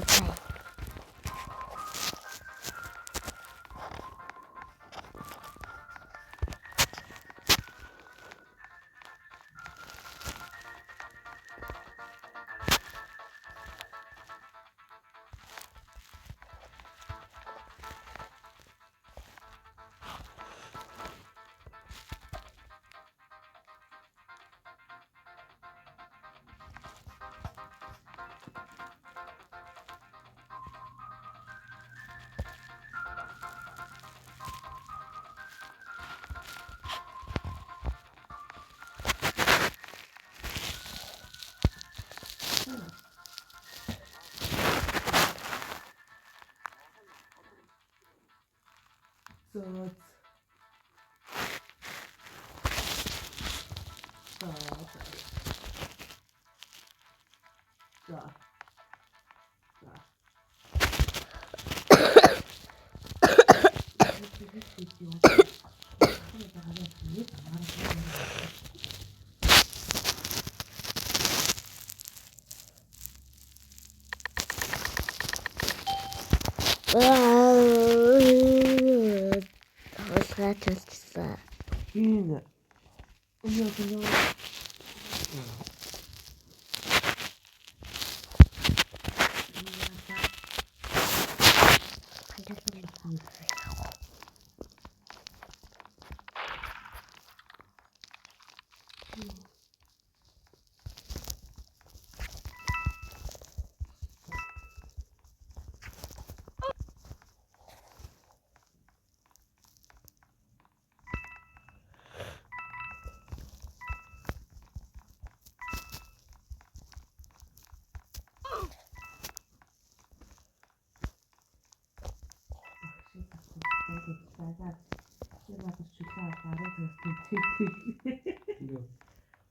Okay. Хулгайчилсан. Энэ. Өнөө.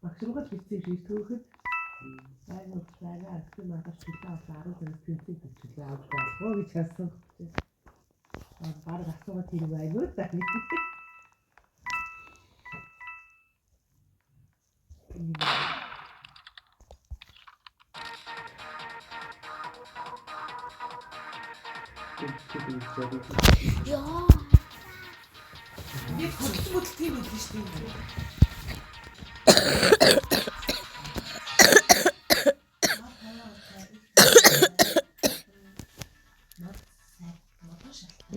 Багшруугаа бичсэн шиг төөхөд байгаад цагаа ахсан надад шилээ аваад 10 зэрэг тэнцэг бичлээ авч болов гэж хэлсэн. Бараг асуугаад хэрэг айгүй таа. Яа. Би хөдөлгөөн тийм үү шүү дээ.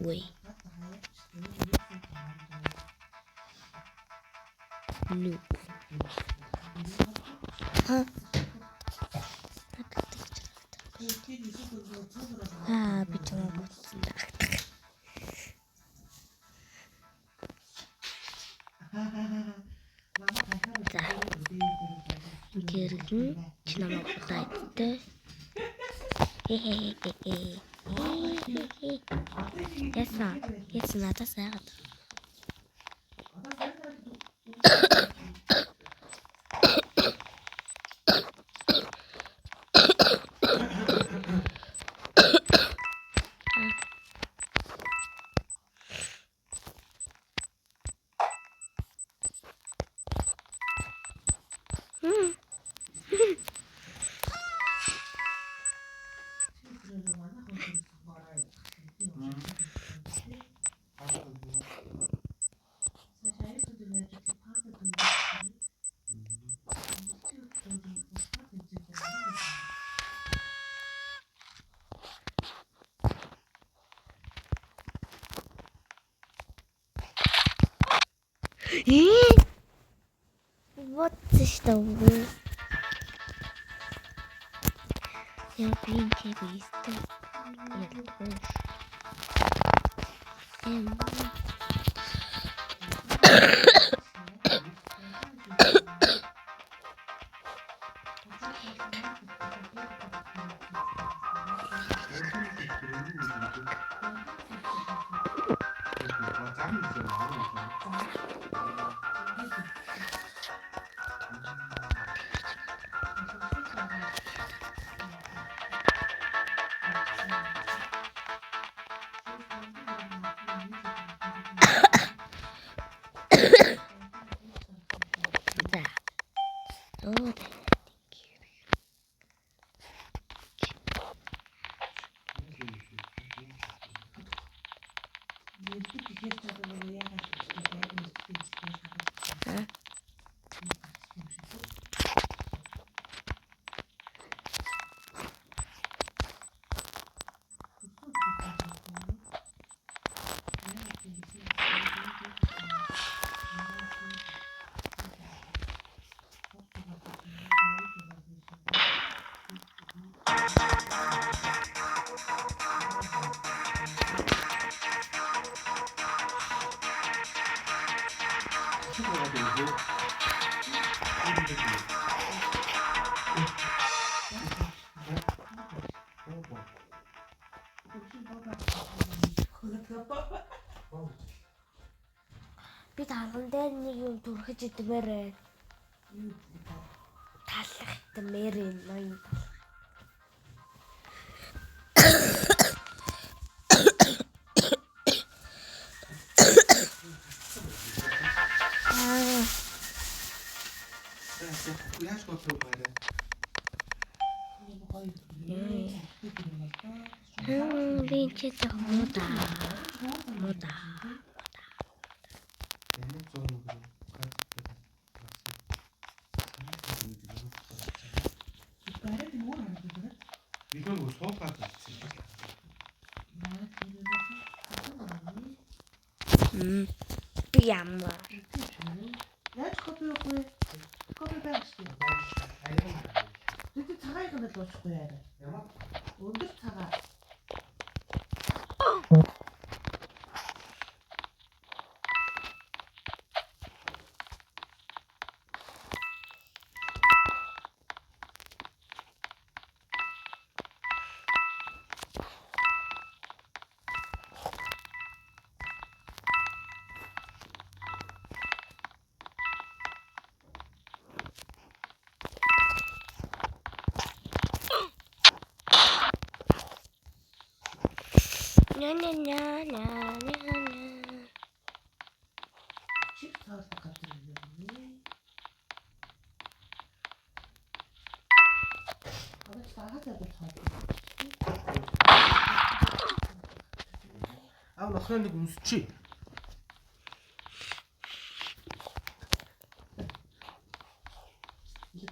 Ой. Ну. Ха. Би чамайг бодсон. Гэргэн чи намайг бодоодтэй. Яс надад сайгаад. Вот что вы. Я интересно. Оо. Нэлээд ихээр чадвар яагаад гэж байдаг юм бэ? Аа. Би тарган дээр нэг юм түрхэж идмээр байна. Талах идмээр байна. Яаж бодлоо байна? Би ч яг муудаа. Ямар зураг өгөө? Видео нь суугаад байсан. Би ямар. Яаж копи өгөө? Копи байх шүү. Тэд цагааг нь л уучихгүй яа. Ямар? Өндөр цагаа. Ня. Чип цаас гадар юм. Аваач таагаад бодсон. Нохроо нэг үнсчи. Нэг